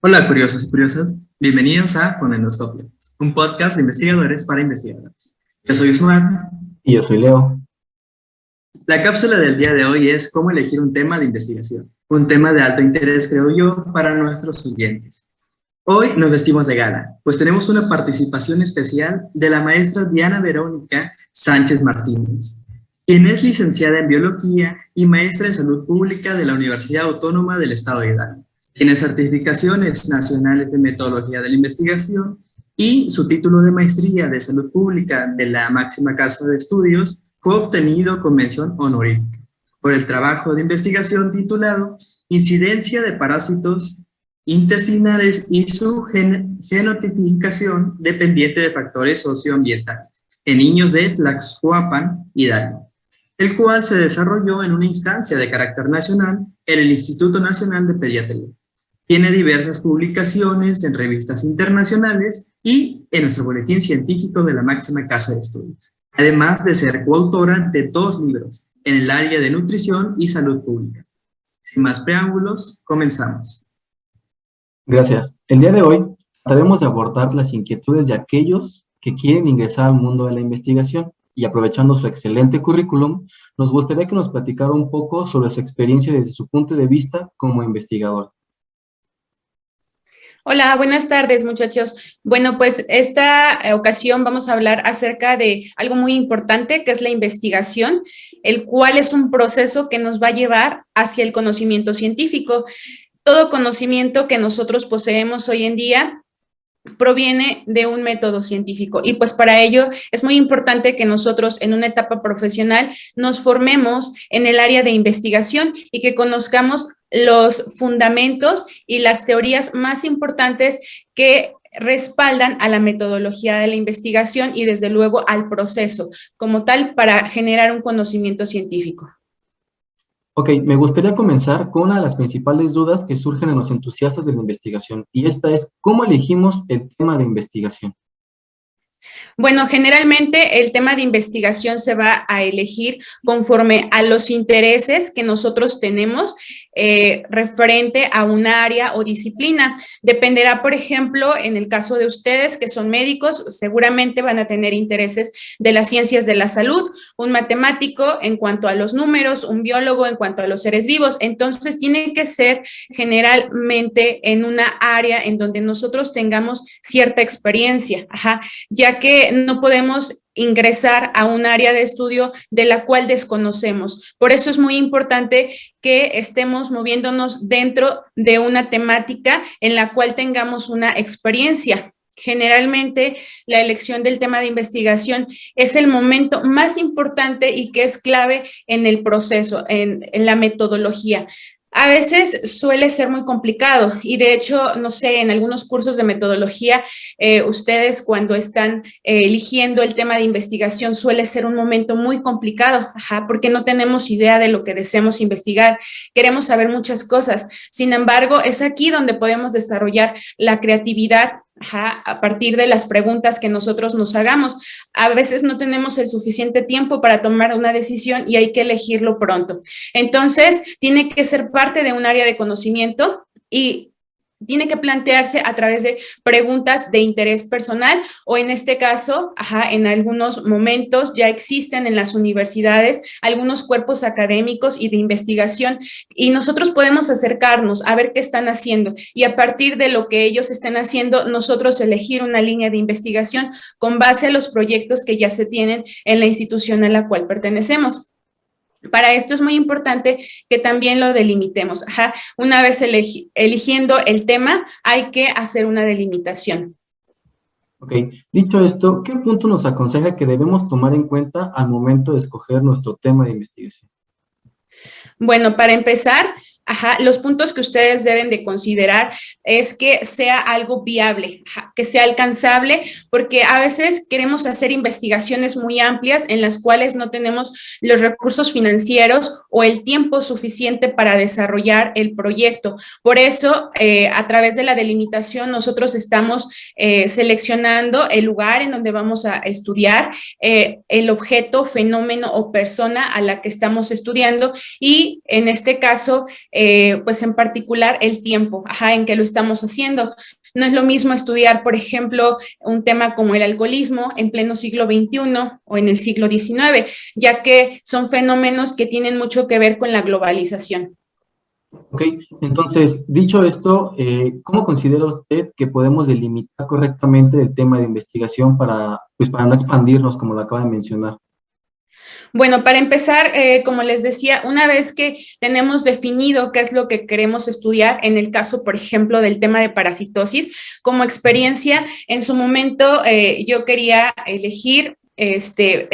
Hola, curiosos y curiosas. Bienvenidos a Fonendoscopio, un podcast de investigadores para investigadores. Yo soy Usman. Y yo soy Leo. La cápsula del día de hoy es cómo elegir un tema de investigación, un tema de alto interés, creo yo, para nuestros oyentes. Hoy nos vestimos de gala, pues tenemos una participación especial de la maestra Diana Verónica Sánchez Martínez, quien es licenciada en Biología y maestra en Salud Pública de la Universidad Autónoma del Estado de Hidalgo. Tiene certificaciones nacionales de metodología de la investigación y su título de maestría de Salud Pública de la máxima casa de estudios fue obtenido con mención honorífica por el trabajo de investigación titulado Incidencia de parásitos intestinales y su genotipificación dependiente de factores socioambientales en niños de Tlaxcuapan, Hidalgo, el cual se desarrolló en una instancia de carácter nacional en el Instituto Nacional de Pediatría. Tiene diversas publicaciones en revistas internacionales y en nuestro boletín científico de la máxima casa de estudios, además de ser coautora de 2 libros en el área de nutrición y salud pública. Sin más preámbulos, comenzamos. Gracias. El día de hoy trataremos de abordar las inquietudes de aquellos que quieren ingresar al mundo de la investigación y aprovechando su excelente currículum, nos gustaría que nos platicara un poco sobre su experiencia desde su punto de vista como investigador. Hola, buenas tardes, muchachos. Bueno, pues esta ocasión vamos a hablar acerca de algo muy importante que es la investigación, el cual es un proceso que nos va a llevar hacia el conocimiento científico. Todo conocimiento que nosotros poseemos hoy en día proviene de un método científico y pues para ello es muy importante que nosotros en una etapa profesional nos formemos en el área de investigación y que conozcamos los fundamentos y las teorías más importantes que respaldan a la metodología de la investigación y desde luego al proceso como tal para generar un conocimiento científico. Ok, me gustaría comenzar con una de las principales dudas que surgen en los entusiastas de la investigación, y esta es, ¿cómo elegimos el tema de investigación? Bueno, generalmente el tema de investigación se va a elegir conforme a los intereses que nosotros tenemos referente a un área o disciplina. Dependerá, por ejemplo, en el caso de ustedes que son médicos, seguramente van a tener intereses de las ciencias de la salud, un matemático en cuanto a los números, un biólogo en cuanto a los seres vivos. Entonces, tiene que ser generalmente en una área en donde nosotros tengamos cierta experiencia, ya que no podemos ingresar a un área de estudio de la cual desconocemos. Por eso es muy importante que estemos moviéndonos dentro de una temática en la cual tengamos una experiencia. Generalmente, la elección del tema de investigación es el momento más importante y que es clave en el proceso, en la metodología. A veces suele ser muy complicado y de hecho, no sé, en algunos cursos de metodología, ustedes cuando están eligiendo el tema de investigación suele ser un momento muy complicado, porque no tenemos idea de lo que deseamos investigar, queremos saber muchas cosas. Sin embargo, es aquí donde podemos desarrollar la creatividad a partir de las preguntas que nosotros nos hagamos. A veces no tenemos el suficiente tiempo para tomar una decisión y hay que elegirlo pronto. Entonces, tiene que ser parte de un área de conocimiento y tiene que plantearse a través de preguntas de interés personal o en este caso, en algunos momentos ya existen en las universidades algunos cuerpos académicos y de investigación y nosotros podemos acercarnos a ver qué están haciendo y a partir de lo que ellos estén haciendo, nosotros elegir una línea de investigación con base a los proyectos que ya se tienen en la institución a la cual pertenecemos. Para esto es muy importante que también lo delimitemos. Una vez eligiendo el tema, hay que hacer una delimitación. Ok, dicho esto, ¿qué punto nos aconseja que debemos tomar en cuenta al momento de escoger nuestro tema de investigación? Bueno, para empezar, los puntos que ustedes deben de considerar es que sea algo viable, que sea alcanzable, porque a veces queremos hacer investigaciones muy amplias en las cuales no tenemos los recursos financieros o el tiempo suficiente para desarrollar el proyecto. Por eso, a través de la delimitación, nosotros estamos seleccionando el lugar en donde vamos a estudiar, el objeto, fenómeno o persona a la que estamos estudiando y en este caso, pues en particular el tiempo, en que lo estamos haciendo. No es lo mismo estudiar, por ejemplo, un tema como el alcoholismo en pleno siglo XXI o en el siglo XIX, ya que son fenómenos que tienen mucho que ver con la globalización. Ok, entonces, dicho esto, ¿cómo considera usted que podemos delimitar correctamente el tema de investigación pues para no expandirnos, como lo acaba de mencionar? Bueno, para empezar, como les decía, una vez que tenemos definido qué es lo que queremos estudiar, en el caso, por ejemplo, del tema de parasitosis, como experiencia, en su momento yo quería elegir este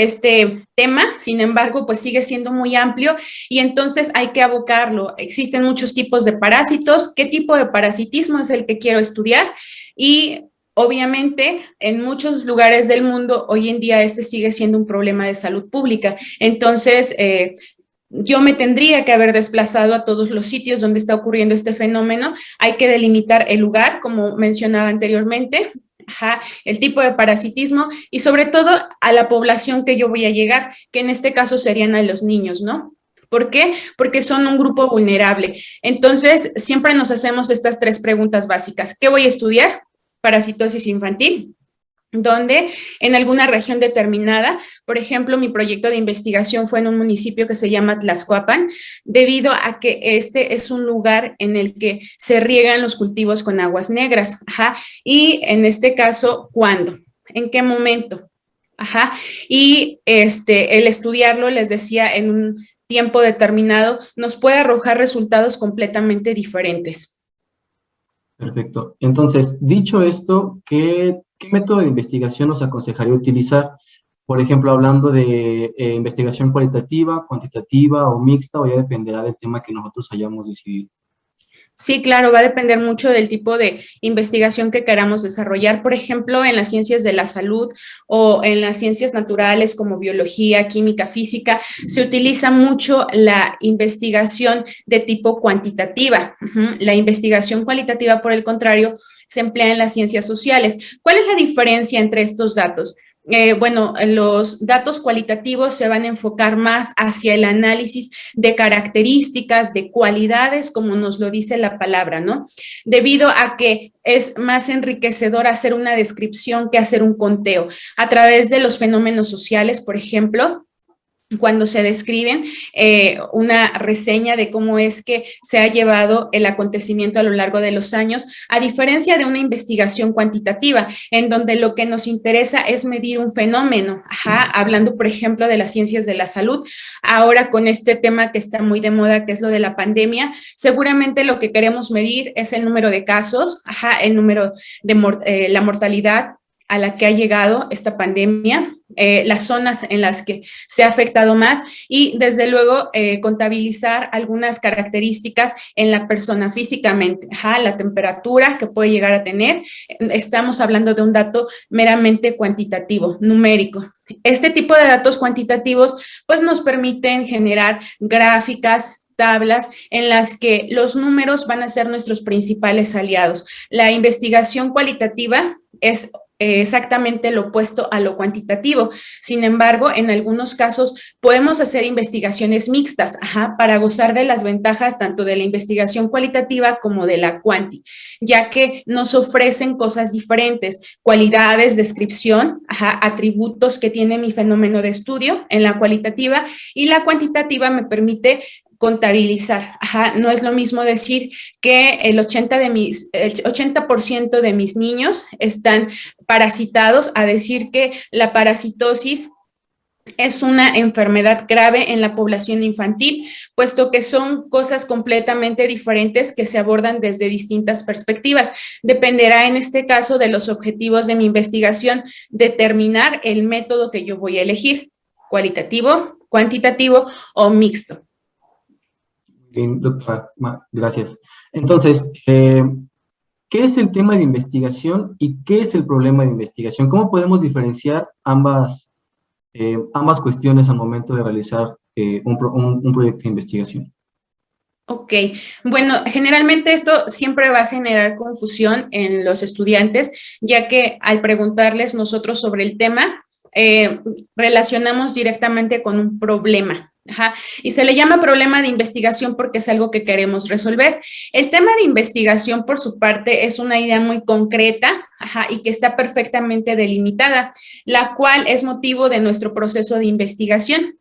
tema, sin embargo, pues sigue siendo muy amplio y entonces hay que abocarlo. Existen muchos tipos de parásitos, qué tipo de parasitismo es el que quiero estudiar y obviamente, en muchos lugares del mundo, hoy en día este sigue siendo un problema de salud pública. Entonces, yo me tendría que haber desplazado a todos los sitios donde está ocurriendo este fenómeno. Hay que delimitar el lugar, como mencionaba anteriormente, el tipo de parasitismo y sobre todo a la población que yo voy a llegar, que en este caso serían a los niños, ¿no? ¿Por qué? Porque son un grupo vulnerable. Entonces, siempre nos hacemos estas tres preguntas básicas. ¿Qué voy a estudiar? Parasitosis infantil, donde en alguna región determinada, por ejemplo, mi proyecto de investigación fue en un municipio que se llama Tlaxcuapan, debido a que este es un lugar en el que se riegan los cultivos con aguas negras, y en este caso, ¿cuándo? ¿En qué momento? Y el estudiarlo, les decía, en un tiempo determinado, nos puede arrojar resultados completamente diferentes. Perfecto. Entonces, dicho esto, ¿qué método de investigación nos aconsejaría utilizar? Por ejemplo, hablando de investigación cualitativa, cuantitativa o mixta, o ya dependerá del tema que nosotros hayamos decidido. Sí, claro, va a depender mucho del tipo de investigación que queramos desarrollar. Por ejemplo, en las ciencias de la salud o en las ciencias naturales como biología, química, física, se utiliza mucho la investigación de tipo cuantitativa. La investigación cualitativa, por el contrario, se emplea en las ciencias sociales. ¿Cuál es la diferencia entre estos datos? Bueno, los datos cualitativos se van a enfocar más hacia el análisis de características, de cualidades, como nos lo dice la palabra, ¿no? Debido a que es más enriquecedor hacer una descripción que hacer un conteo. A través de los fenómenos sociales, por ejemplo, cuando se describen una reseña de cómo es que se ha llevado el acontecimiento a lo largo de los años, a diferencia de una investigación cuantitativa, en donde lo que nos interesa es medir un fenómeno, hablando, por ejemplo, de las ciencias de la salud, ahora con este tema que está muy de moda, que es lo de la pandemia, seguramente lo que queremos medir es el número de casos, el número de la mortalidad a la que ha llegado esta pandemia, las zonas en las que se ha afectado más y desde luego contabilizar algunas características en la persona físicamente, la temperatura que puede llegar a tener. Estamos hablando de un dato meramente cuantitativo, numérico. Este tipo de datos cuantitativos pues nos permiten generar gráficas, tablas en las que los números van a ser nuestros principales aliados. La investigación cualitativa es exactamente lo opuesto a lo cuantitativo. Sin embargo, en algunos casos podemos hacer investigaciones mixtas, para gozar de las ventajas tanto de la investigación cualitativa como de la cuanti, ya que nos ofrecen cosas diferentes, cualidades, descripción, atributos que tiene mi fenómeno de estudio en la cualitativa, y la cuantitativa me permite contabilizar. No es lo mismo decir que el 80% de mis niños están parasitados a decir que la parasitosis es una enfermedad grave en la población infantil, puesto que son cosas completamente diferentes que se abordan desde distintas perspectivas. Dependerá en este caso de los objetivos de mi investigación determinar el método que yo voy a elegir, cualitativo, cuantitativo o mixto. Bien, doctora, gracias. Entonces, ¿qué es el tema de investigación y qué es el problema de investigación? ¿Cómo podemos diferenciar ambas cuestiones al momento de realizar un proyecto de investigación? Ok, bueno, generalmente esto siempre va a generar confusión en los estudiantes, ya que al preguntarles nosotros sobre el tema, relacionamos directamente con un problema. Ajá, y se le llama problema de investigación porque es algo que queremos resolver. El tema de investigación, por su parte, es una idea muy concreta, ajá, y que está perfectamente delimitada, la cual es motivo de nuestro proceso de investigación.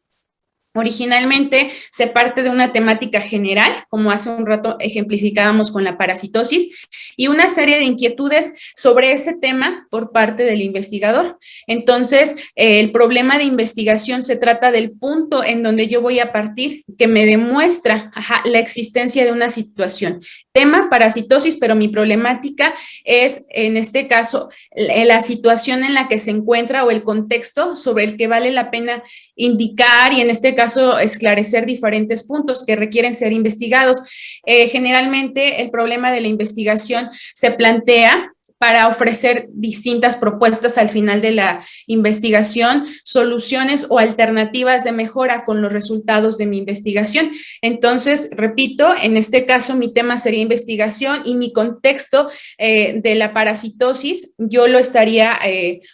Originalmente se parte de una temática general, como hace un rato ejemplificábamos con la parasitosis, y una serie de inquietudes sobre ese tema por parte del investigador. Entonces, el problema de investigación se trata del punto en donde yo voy a partir que me demuestra, ajá, la existencia de una situación. Tema parasitosis, pero mi problemática es, en este caso, la situación en la que se encuentra o el contexto sobre el que vale la pena indicar y en este caso esclarecer diferentes puntos que requieren ser investigados. Generalmente el problema de la investigación se plantea para ofrecer distintas propuestas al final de la investigación, soluciones o alternativas de mejora con los resultados de mi investigación. Entonces, repito, en este caso mi tema sería investigación y mi contexto de la parasitosis yo lo estaría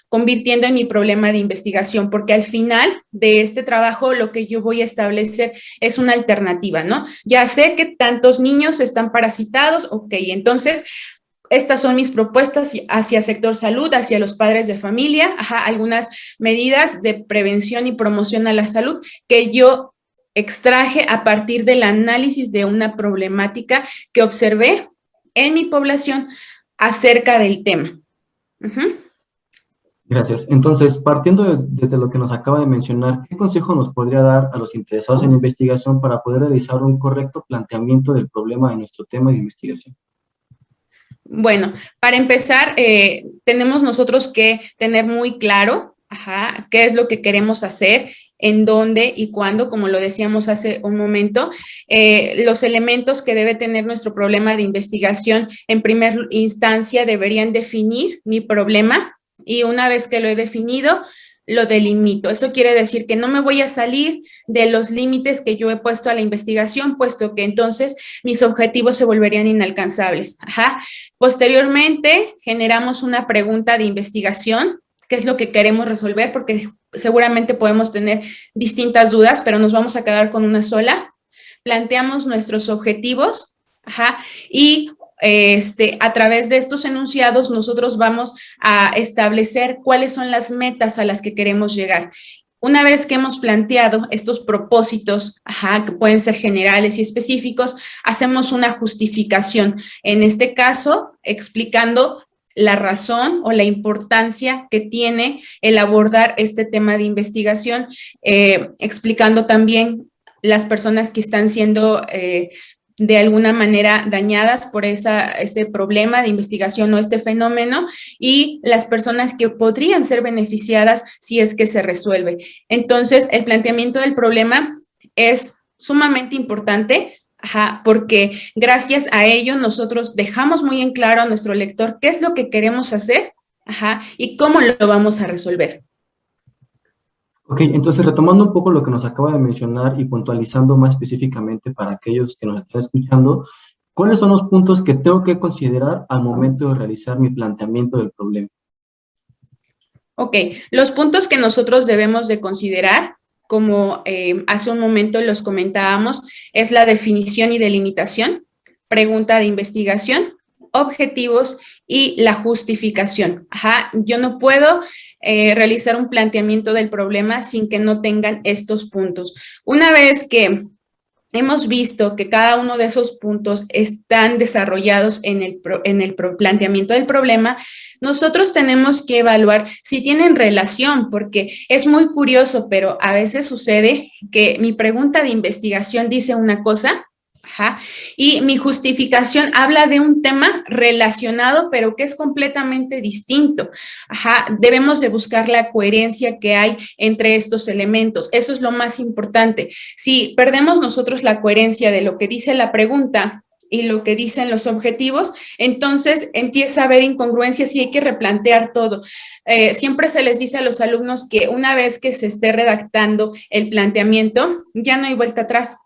convirtiendo en mi problema de investigación, porque al final de este trabajo lo que yo voy a establecer es una alternativa, ¿no? Ya sé que tantos niños están parasitados, ok, entonces estas son mis propuestas hacia sector salud, hacia los padres de familia, ajá, algunas medidas de prevención y promoción a la salud que yo extraje a partir del análisis de una problemática que observé en mi población acerca del tema. Gracias. Entonces, partiendo desde lo que nos acaba de mencionar, ¿qué consejo nos podría dar a los interesados en investigación para poder realizar un correcto planteamiento del problema de nuestro tema de investigación? Bueno, para empezar, tenemos nosotros que tener muy claro, ajá, qué es lo que queremos hacer, en dónde y cuándo, como lo decíamos hace un momento, los elementos que debe tener nuestro problema de investigación, en primera instancia deberían definir mi problema y una vez que lo he definido, lo delimito. Eso quiere decir que no me voy a salir de los límites que yo he puesto a la investigación, puesto que entonces mis objetivos se volverían inalcanzables. Ajá. Posteriormente, generamos una pregunta de investigación, qué es lo que queremos resolver, porque seguramente podemos tener distintas dudas, pero nos vamos a quedar con una sola. Planteamos nuestros objetivos, ajá, y a través de estos enunciados nosotros vamos a establecer cuáles son las metas a las que queremos llegar. Una vez que hemos planteado estos propósitos, ajá, que pueden ser generales y específicos, hacemos una justificación. En este caso, explicando la razón o la importancia que tiene el abordar este tema de investigación, explicando también las personas que están siendo de alguna manera dañadas por ese problema de investigación o este fenómeno y las personas que podrían ser beneficiadas si es que se resuelve. Entonces, el planteamiento del problema es sumamente importante, ajá, porque gracias a ello nosotros dejamos muy en claro a nuestro lector qué es lo que queremos hacer, ajá, y cómo lo vamos a resolver. Ok, entonces retomando un poco lo que nos acaba de mencionar y puntualizando más específicamente para aquellos que nos están escuchando, ¿cuáles son los puntos que tengo que considerar al momento de realizar mi planteamiento del problema? Ok, los puntos que nosotros debemos de considerar, como hace un momento los comentábamos, es la definición y delimitación, pregunta de investigación, objetivos y la justificación. Ajá, yo no puedo realizar un planteamiento del problema sin que no tengan estos puntos. Una vez que hemos visto que cada uno de esos puntos están desarrollados en el planteamiento del problema, nosotros tenemos que evaluar si tienen relación, porque es muy curioso, pero a veces sucede que mi pregunta de investigación dice una cosa, ajá, y mi justificación habla de un tema relacionado, pero que es completamente distinto. Ajá, debemos de buscar la coherencia que hay entre estos elementos. Eso es lo más importante. Si perdemos nosotros la coherencia de lo que dice la pregunta y lo que dicen los objetivos, entonces empieza a haber incongruencias y hay que replantear todo. Siempre se les dice a los alumnos que una vez que se esté redactando el planteamiento, ya no hay vuelta atrás,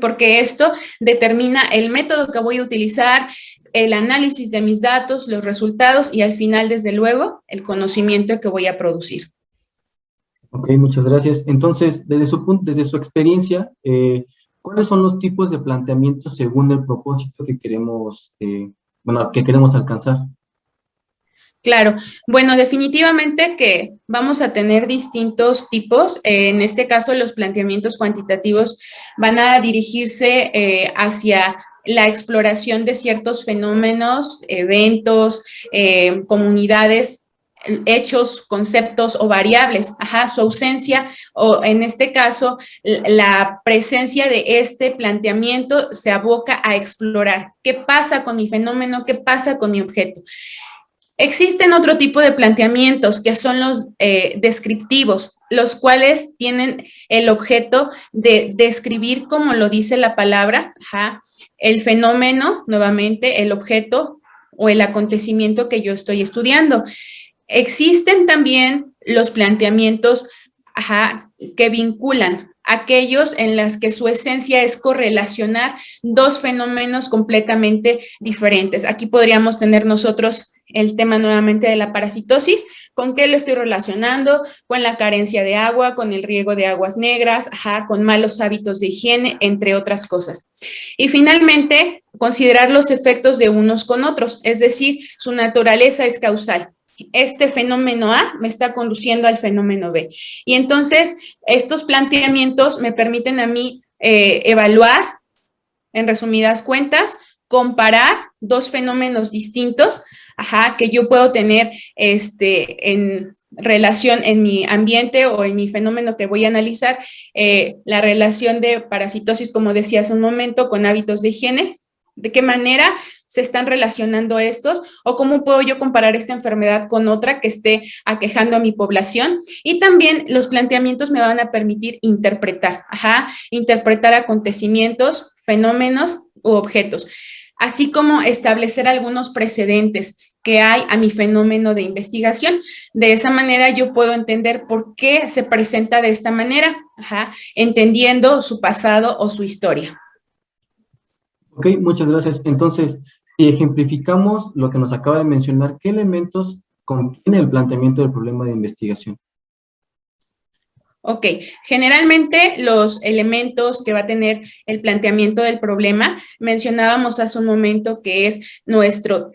porque esto determina el método que voy a utilizar, el análisis de mis datos, los resultados y al final, desde luego, el conocimiento que voy a producir. Ok, muchas gracias. Entonces, desde su experiencia, ¿cuáles son los tipos de planteamientos según el propósito que queremos, que queremos alcanzar? Claro, bueno, definitivamente que vamos a tener distintos tipos. En este caso, los planteamientos cuantitativos van a dirigirse hacia la exploración de ciertos fenómenos, eventos, comunidades, hechos, conceptos o variables, su ausencia o en este caso la presencia de este planteamiento se aboca a explorar qué pasa con mi fenómeno, qué pasa con mi objeto. Existen otro tipo de planteamientos que son los descriptivos, los cuales tienen el objeto de describir, como lo dice la palabra, el fenómeno, nuevamente, el objeto o el acontecimiento que yo estoy estudiando. Existen también los planteamientos que vinculan aquellos en las que su esencia es correlacionar dos fenómenos completamente diferentes. Aquí podríamos tener nosotros el tema nuevamente de la parasitosis. ¿Con qué lo estoy relacionando? Con la carencia de agua, con el riego de aguas negras, con malos hábitos de higiene, entre otras cosas. Y finalmente, considerar los efectos de unos con otros, es decir, su naturaleza es causal. Este fenómeno A me está conduciendo al fenómeno B. Y entonces, estos planteamientos me permiten a mí evaluar, en resumidas cuentas, comparar dos fenómenos distintos, que yo puedo tener en relación en mi ambiente o en mi fenómeno que voy a analizar, la relación de parasitosis, como decía hace un momento, con hábitos de higiene, de qué manera se están relacionando estos o cómo puedo yo comparar esta enfermedad con otra que esté aquejando a mi población. Y también los planteamientos me van a permitir interpretar, interpretar acontecimientos, fenómenos u objetos, así como establecer algunos precedentes que hay a mi fenómeno de investigación. De esa manera yo puedo entender por qué se presenta de esta manera, entendiendo su pasado o su historia. Ok, muchas gracias. Entonces, si ejemplificamos lo que nos acaba de mencionar, ¿qué elementos contiene el planteamiento del problema de investigación? Ok, generalmente los elementos que va a tener el planteamiento del problema, mencionábamos hace un momento que es nuestro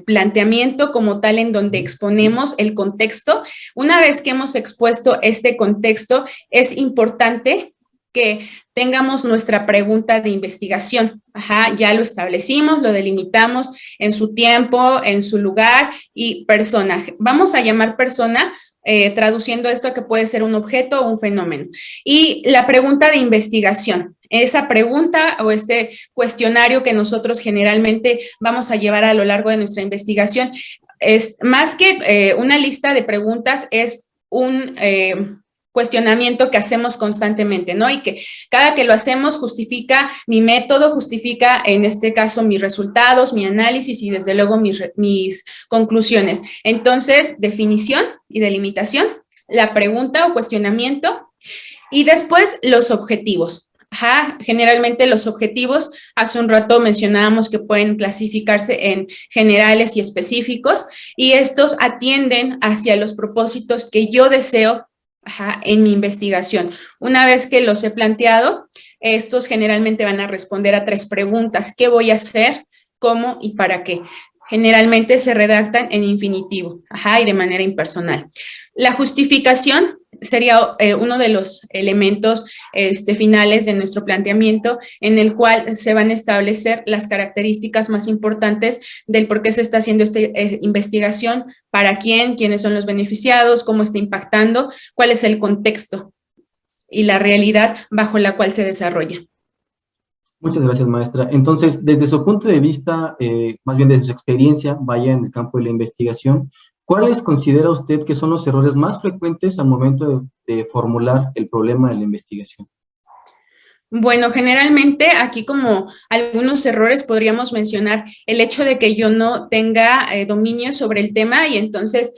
planteamiento como tal en donde exponemos el contexto. Una vez que hemos expuesto este contexto, es importante que tengamos nuestra pregunta de investigación. Ya lo establecimos, lo delimitamos en su tiempo, en su lugar y persona. Vamos a llamar persona, traduciendo esto a que puede ser un objeto o un fenómeno. Y la pregunta de investigación, esa pregunta o este cuestionario que nosotros generalmente vamos a llevar a lo largo de nuestra investigación, es más que una lista de preguntas, es un cuestionamiento que hacemos constantemente, ¿no? Y que cada que lo hacemos justifica mi método, justifica en este caso mis resultados, mi análisis y desde luego mis conclusiones. Entonces, definición y delimitación, la pregunta o cuestionamiento y después los objetivos. Generalmente los objetivos, hace un rato mencionábamos que pueden clasificarse en generales y específicos y estos atienden hacia los propósitos que yo deseo en mi investigación. Una vez que los he planteado, estos generalmente van a responder a 3 preguntas. ¿Qué voy a hacer? ¿Cómo? ¿Y para qué? Generalmente se redactan en infinitivo, y de manera impersonal. La justificación sería uno de los elementos finales de nuestro planteamiento, en el cual se van a establecer las características más importantes del por qué se está haciendo esta investigación, para quién, quiénes son los beneficiados, cómo está impactando, cuál es el contexto y la realidad bajo la cual se desarrolla. Muchas gracias, maestra. Entonces, desde su punto de vista, más bien desde su experiencia, vaya en el campo de la investigación, ¿cuáles considera usted que son los errores más frecuentes al momento de formular el problema de la investigación? Bueno, generalmente aquí como algunos errores podríamos mencionar el hecho de que yo no tenga dominio sobre el tema y entonces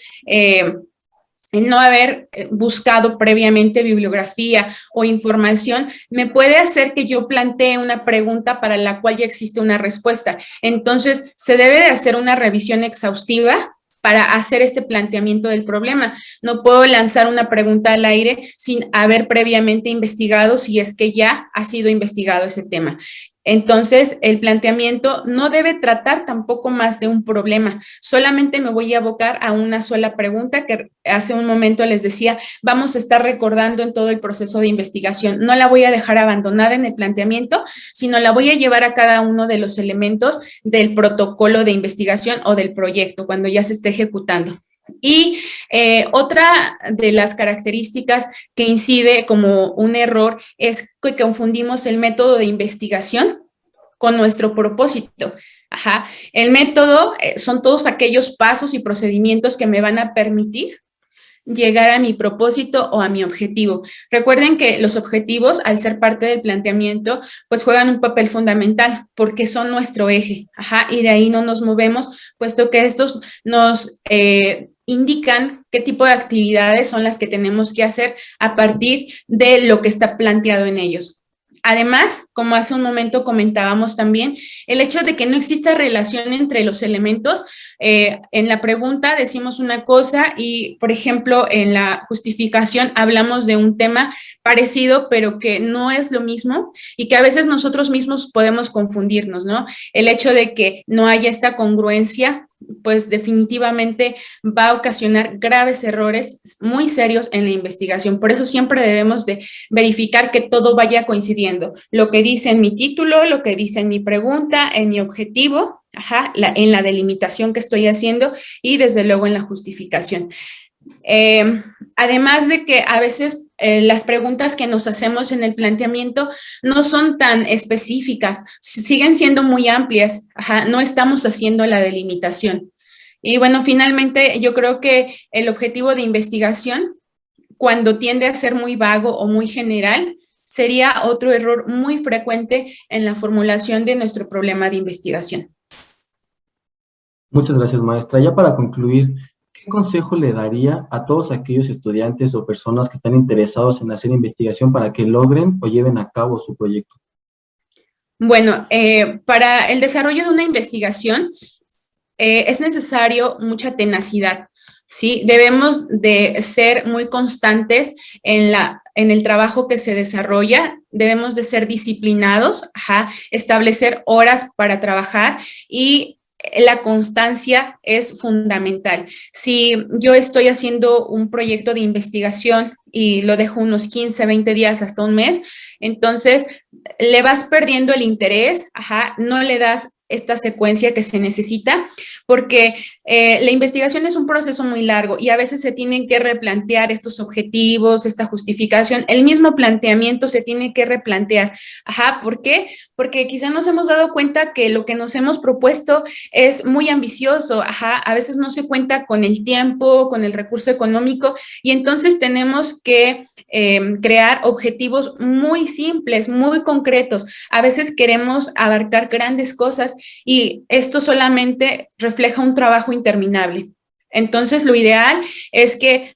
el no haber buscado previamente bibliografía o información me puede hacer que yo plantee una pregunta para la cual ya existe una respuesta. Entonces, se debe de hacer una revisión exhaustiva para hacer este planteamiento del problema. No puedo lanzar una pregunta al aire sin haber previamente investigado si es que ya ha sido investigado ese tema. Entonces, el planteamiento no debe tratar tampoco más de un problema. Solamente me voy a abocar a una sola pregunta que hace un momento les decía, vamos a estar recordando en todo el proceso de investigación. No la voy a dejar abandonada en el planteamiento, sino la voy a llevar a cada uno de los elementos del protocolo de investigación o del proyecto cuando ya se esté ejecutando. Y otra de las características que incide como un error es que confundimos el método de investigación con nuestro propósito. Ajá. El método son todos aquellos pasos y procedimientos que me van a permitir llegar a mi propósito o a mi objetivo. Recuerden que los objetivos, al ser parte del planteamiento, pues juegan un papel fundamental porque son nuestro eje, ajá, y de ahí no nos movemos, puesto que estos nos indican qué tipo de actividades son las que tenemos que hacer a partir de lo que está planteado en ellos. Además, como hace un momento comentábamos también, el hecho de que no exista relación entre los elementos, en la pregunta decimos una cosa y, por ejemplo, en la justificación hablamos de un tema parecido, pero que no es lo mismo y que a veces nosotros mismos podemos confundirnos, ¿no? El hecho de que no haya esta congruencia, pues definitivamente va a ocasionar graves errores muy serios en la investigación. Por eso siempre debemos de verificar que todo vaya coincidiendo. Lo que dice en mi título, lo que dice en mi pregunta, en mi objetivo, ajá, en la delimitación que estoy haciendo y desde luego en la justificación. Además de que a veces las preguntas que nos hacemos en el planteamiento no son tan específicas, siguen siendo muy amplias, ajá, no estamos haciendo la delimitación. Y bueno, finalmente yo creo que el objetivo de investigación, cuando tiende a ser muy vago o muy general, sería otro error muy frecuente en la formulación de nuestro problema de investigación. Muchas gracias, maestra. Ya para concluir, ¿qué consejo le daría a todos aquellos estudiantes o personas que están interesados en hacer investigación para que logren o lleven a cabo su proyecto? Bueno, para el desarrollo de una investigación es necesario mucha tenacidad, ¿sí? Debemos de ser muy constantes en el trabajo que se desarrolla, debemos de ser disciplinados, ajá, establecer horas para trabajar y la constancia es fundamental. Si yo estoy haciendo un proyecto de investigación y lo dejo unos 15, 20 días hasta un mes, entonces le vas perdiendo el interés, ajá, no le das esta secuencia que se necesita, porque la investigación es un proceso muy largo y a veces se tienen que replantear estos objetivos, esta justificación, el mismo planteamiento se tiene que replantear. Ajá, ¿por qué? Porque quizá nos hemos dado cuenta que lo que nos hemos propuesto es muy ambicioso, ajá, a veces no se cuenta con el tiempo, con el recurso económico y entonces tenemos que crear objetivos muy simples, muy concretos. A veces queremos abarcar grandes cosas y esto solamente refleja un trabajo interminable. Entonces, lo ideal es que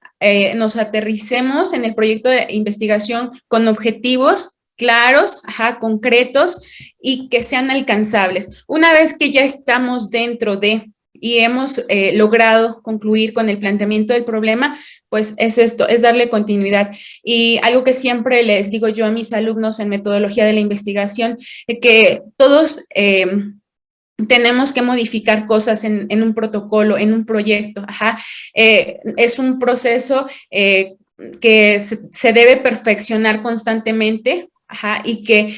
nos aterricemos en el proyecto de investigación con objetivos claros, ajá, concretos y que sean alcanzables. Una vez que ya estamos dentro de y hemos logrado concluir con el planteamiento del problema, pues es esto, es darle continuidad. Y algo que siempre les digo yo a mis alumnos en metodología de la investigación, que todos tenemos que modificar cosas en un protocolo, en un proyecto. Ajá. Es un proceso que se debe perfeccionar constantemente. Ajá, y que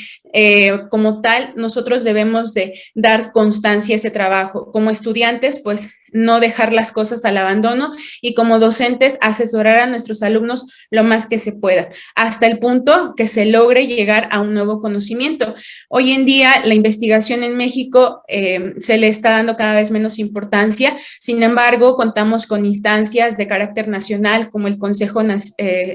como tal nosotros debemos de dar constancia a ese trabajo. Como estudiantes, pues no dejar las cosas al abandono y como docentes asesorar a nuestros alumnos lo más que se pueda, hasta el punto que se logre llegar a un nuevo conocimiento. Hoy en día la investigación en México se le está dando cada vez menos importancia, sin embargo contamos con instancias de carácter nacional como el Consejo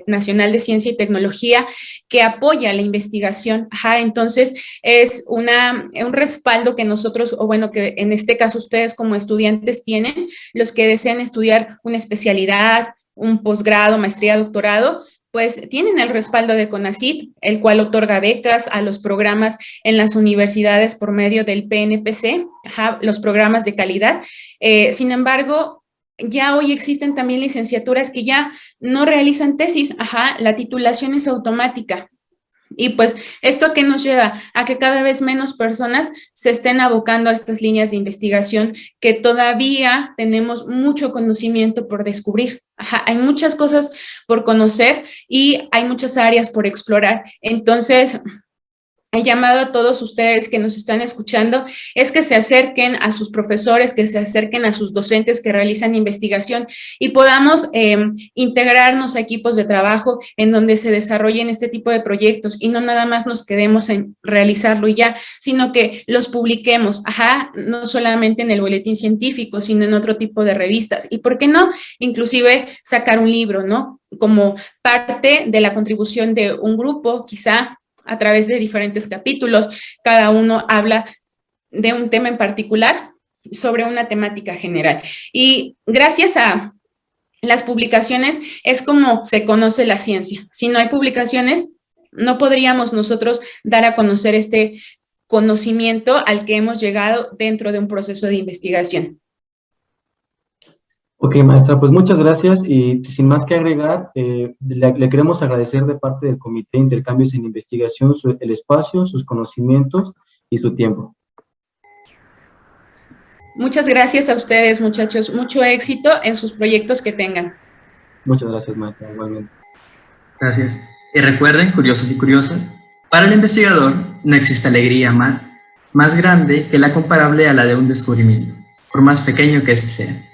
Nacional de Ciencia y Tecnología que apoya la investigación. Ajá, entonces es un respaldo que nosotros, o bueno, que en este caso ustedes como estudiantes tienen, los que desean estudiar una especialidad, un posgrado, maestría, doctorado, pues tienen el respaldo de CONACYT, el cual otorga becas a los programas en las universidades por medio del PNPC, ajá, los programas de calidad. Sin embargo, ya hoy existen también licenciaturas que ya no realizan tesis, la titulación es automática. Y pues, ¿esto a qué nos lleva? A que cada vez menos personas se estén abocando a estas líneas de investigación que todavía tenemos mucho conocimiento por descubrir. Hay muchas cosas por conocer y hay muchas áreas por explorar. Entonces, el llamado a todos ustedes que nos están escuchando es que se acerquen a sus profesores, que se acerquen a sus docentes que realizan investigación y podamos integrarnos a equipos de trabajo en donde se desarrollen este tipo de proyectos y no nada más nos quedemos en realizarlo y ya, sino que los publiquemos, no solamente en el boletín científico, sino en otro tipo de revistas. Y por qué no, inclusive sacar un libro, ¿no? Como parte de la contribución de un grupo, quizá a través de diferentes capítulos, cada uno habla de un tema en particular sobre una temática general. Y gracias a las publicaciones es como se conoce la ciencia. Si no hay publicaciones, no podríamos nosotros dar a conocer este conocimiento al que hemos llegado dentro de un proceso de investigación. Ok, maestra, pues muchas gracias y sin más que agregar, le queremos agradecer de parte del Comité de Intercambios en Investigación el espacio, sus conocimientos y su tiempo. Muchas gracias a ustedes, muchachos. Mucho éxito en sus proyectos que tengan. Muchas gracias, maestra, igualmente. Gracias. Y recuerden, curiosos y curiosas, para el investigador no existe alegría más grande que la comparable a la de un descubrimiento, por más pequeño que este sea.